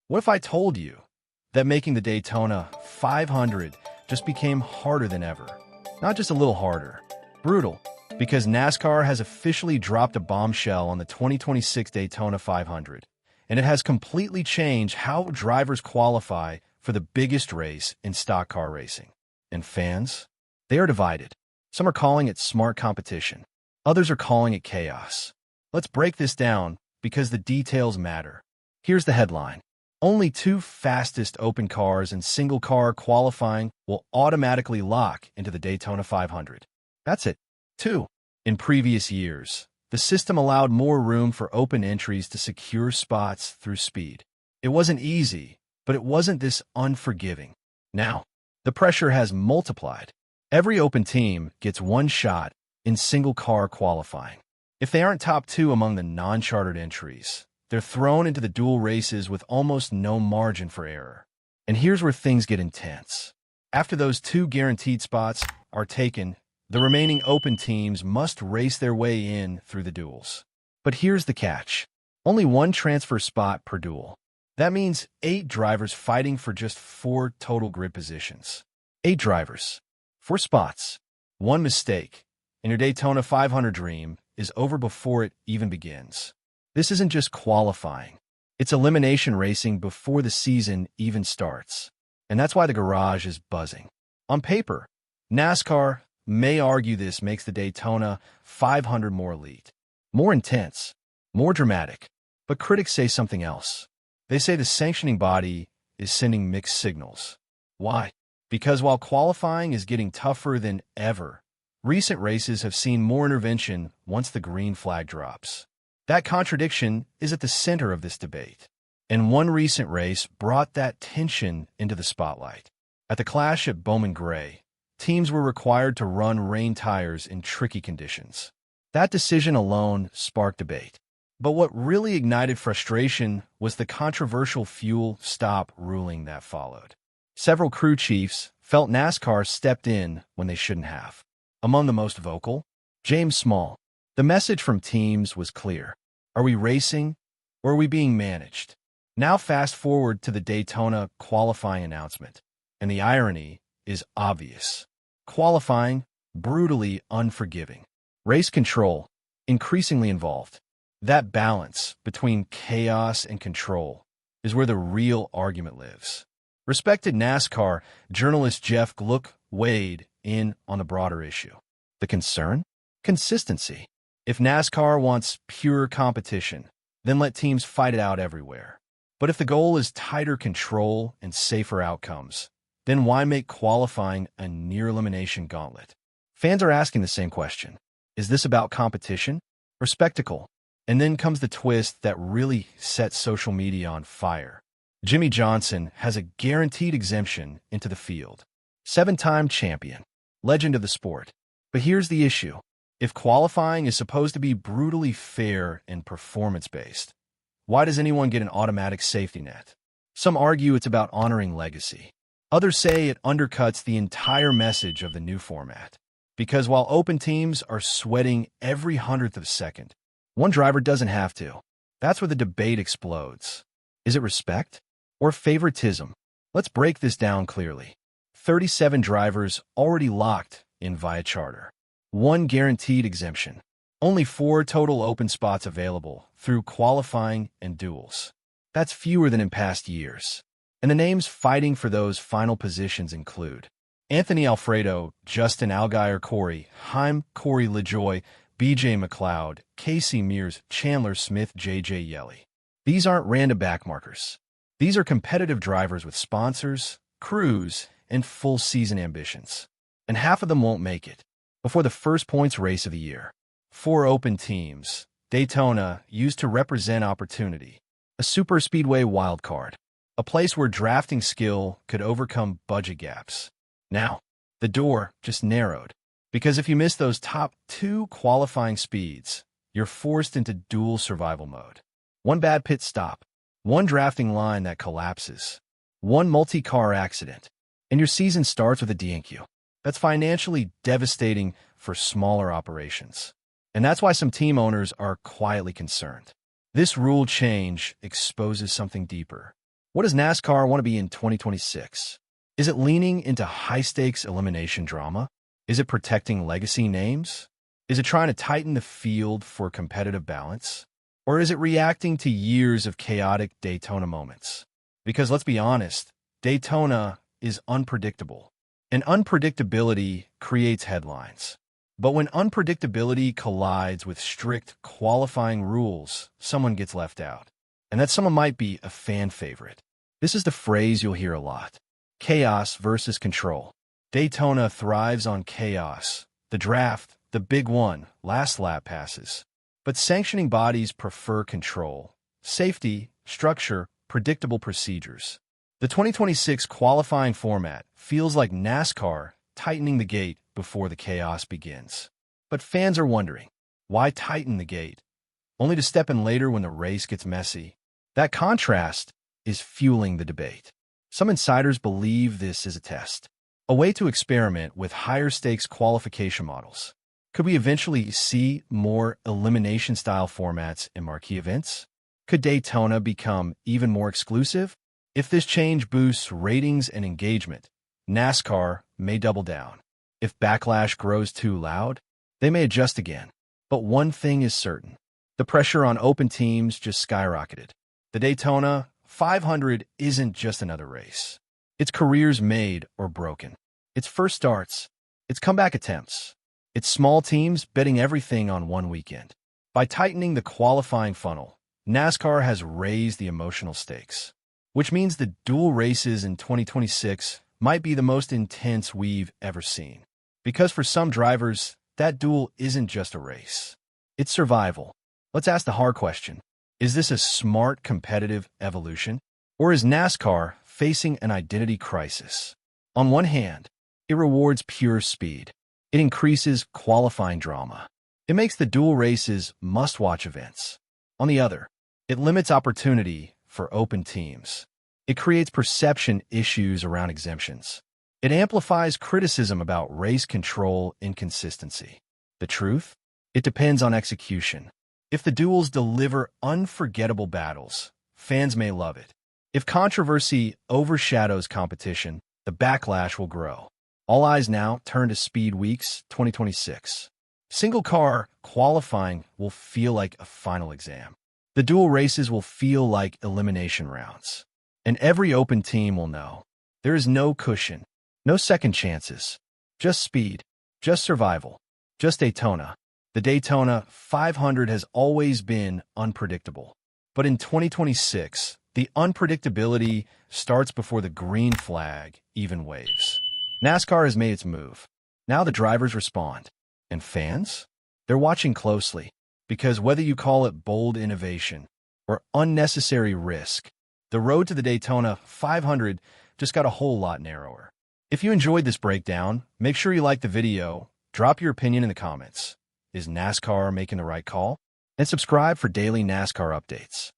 What if I told you that making the Daytona 500 just became harder than ever? Not just a little harder, brutal, because NASCAR has officially dropped a bombshell on the 2026 Daytona 500, and it has completely changed how drivers qualify for the biggest race in stock car racing. And fans? They are divided. Some are calling it smart competition. Others are calling it chaos. Let's break this down because the details matter. Here's the headline. Only two fastest open cars and single-car qualifying will automatically lock into the Daytona 500. That's it. 2. In previous years, the system allowed more room for open entries to secure spots through speed. It wasn't easy, but it wasn't this unforgiving. Now, the pressure has multiplied. Every open team gets one shot in single-car qualifying. If they aren't top two among the non-chartered entries, they're thrown into the dual races with almost no margin for error. And here's where things get intense. After those two guaranteed spots are taken, the remaining open teams must race their way in through the duels. But here's the catch. Only one transfer spot per duel. That means 8 drivers fighting for just 4 total grid positions. 8 drivers. 4 spots. One mistake, and your Daytona 500 dream is over before it even begins. This isn't just qualifying. It's elimination racing before the season even starts. And that's why the garage is buzzing. On paper, NASCAR may argue this makes the Daytona 500 more elite, more intense, more dramatic. But critics say something else. They say the sanctioning body is sending mixed signals. Why? Because while qualifying is getting tougher than ever, recent races have seen more intervention once the green flag drops. That contradiction is at the center of this debate. And one recent race brought that tension into the spotlight. At the clash at Bowman Gray, teams were required to run rain tires in tricky conditions. That decision alone sparked debate. But what really ignited frustration was the controversial fuel stop ruling that followed. Several crew chiefs felt NASCAR stepped in when they shouldn't have. Among the most vocal, James Small. The message from teams was clear. Are we racing, or are we being managed? Now fast forward to the Daytona qualifying announcement, and the irony is obvious. Qualifying, brutally unforgiving. Race control, increasingly involved. That balance between chaos and control is where the real argument lives. Respected NASCAR journalist Jeff Gluck weighed in on the broader issue. The concern? Consistency. If NASCAR wants pure competition, then let teams fight it out everywhere. But if the goal is tighter control and safer outcomes, then why make qualifying a near-elimination gauntlet? Fans are asking the same question. Is this about competition or spectacle? And then comes the twist that really sets social media on fire. Jimmie Johnson has a guaranteed exemption into the field. 7-time champion, legend of the sport. But here's the issue. If qualifying is supposed to be brutally fair and performance-based, why does anyone get an automatic safety net? Some argue it's about honoring legacy. Others say it undercuts the entire message of the new format. Because while open teams are sweating every hundredth of a second, one driver doesn't have to. That's where the debate explodes. Is it respect or favoritism? Let's break this down clearly. 37 drivers already locked in via charter. 1 guaranteed exemption. Only 4 total open spots available through qualifying and duels. That's fewer than in past years. And the names fighting for those final positions include Anthony Alfredo, Justin Allgaier Corey, Haim Corey LaJoie, BJ McLeod, Casey Mears, Chandler Smith, JJ Yelly. These aren't random backmarkers. These are competitive drivers with sponsors, crews, and full season ambitions. And half of them won't make it before the first points race of the year. 4 open teams. Daytona used to represent opportunity. A super speedway wildcard. A place where drafting skill could overcome budget gaps. Now, the door just narrowed. Because if you miss those top 2 qualifying speeds, you're forced into dual survival mode. 1 bad pit stop. 1 drafting line that collapses. 1 multi-car accident. And your season starts with a DNQ. That's financially devastating for smaller operations. And that's why some team owners are quietly concerned. This rule change exposes something deeper. What does NASCAR want to be in 2026? Is it leaning into high-stakes elimination drama? Is it protecting legacy names? Is it trying to tighten the field for competitive balance? Or is it reacting to years of chaotic Daytona moments? Because let's be honest, Daytona is unpredictable, and unpredictability creates headlines. But when unpredictability collides with strict qualifying rules, someone gets left out. And that someone might be a fan favorite. This is the phrase you'll hear a lot. Chaos versus control. Daytona thrives on chaos. The draft, the big one, last lap passes. But sanctioning bodies prefer control, safety, structure, predictable procedures. The 2026 qualifying format feels like NASCAR tightening the gate before the chaos begins. But fans are wondering, why tighten the gate? Only to step in later when the race gets messy. That contrast is fueling the debate. Some insiders believe this is a test, a way to experiment with higher-stakes qualification models. Could we eventually see more elimination-style formats in marquee events? Could Daytona become even more exclusive? If this change boosts ratings and engagement, NASCAR may double down. If backlash grows too loud, they may adjust again. But one thing is certain. The pressure on open teams just skyrocketed. The Daytona 500 isn't just another race. It's careers made or broken. It's first starts. It's comeback attempts. It's small teams betting everything on one weekend. By tightening the qualifying funnel, NASCAR has raised the emotional stakes, which means the dual races in 2026 might be the most intense we've ever seen. Because for some drivers, that duel isn't just a race. It's survival. Let's ask the hard question. Is this a smart competitive evolution? Or is NASCAR facing an identity crisis? On one hand, it rewards pure speed. It increases qualifying drama. It makes the dual races must-watch events. On the other, it limits opportunity for open teams. It creates perception issues around exemptions. It amplifies criticism about race control inconsistency. The truth? It depends on execution. If the duels deliver unforgettable battles, fans may love it. If controversy overshadows competition, the backlash will grow. All eyes now turn to Speedweeks 2026. Single-car qualifying will feel like a final exam. The dual races will feel like elimination rounds. And every open team will know there is no cushion, no second chances, just speed, just survival, just Daytona. The Daytona 500 has always been unpredictable. But in 2026, the unpredictability starts before the green flag even waves. NASCAR has made its move. Now the drivers respond. And fans? They're watching closely. Because whether you call it bold innovation or unnecessary risk, the road to the Daytona 500 just got a whole lot narrower. If you enjoyed this breakdown, make sure you like the video, drop your opinion in the comments. Is NASCAR making the right call? And subscribe for daily NASCAR updates.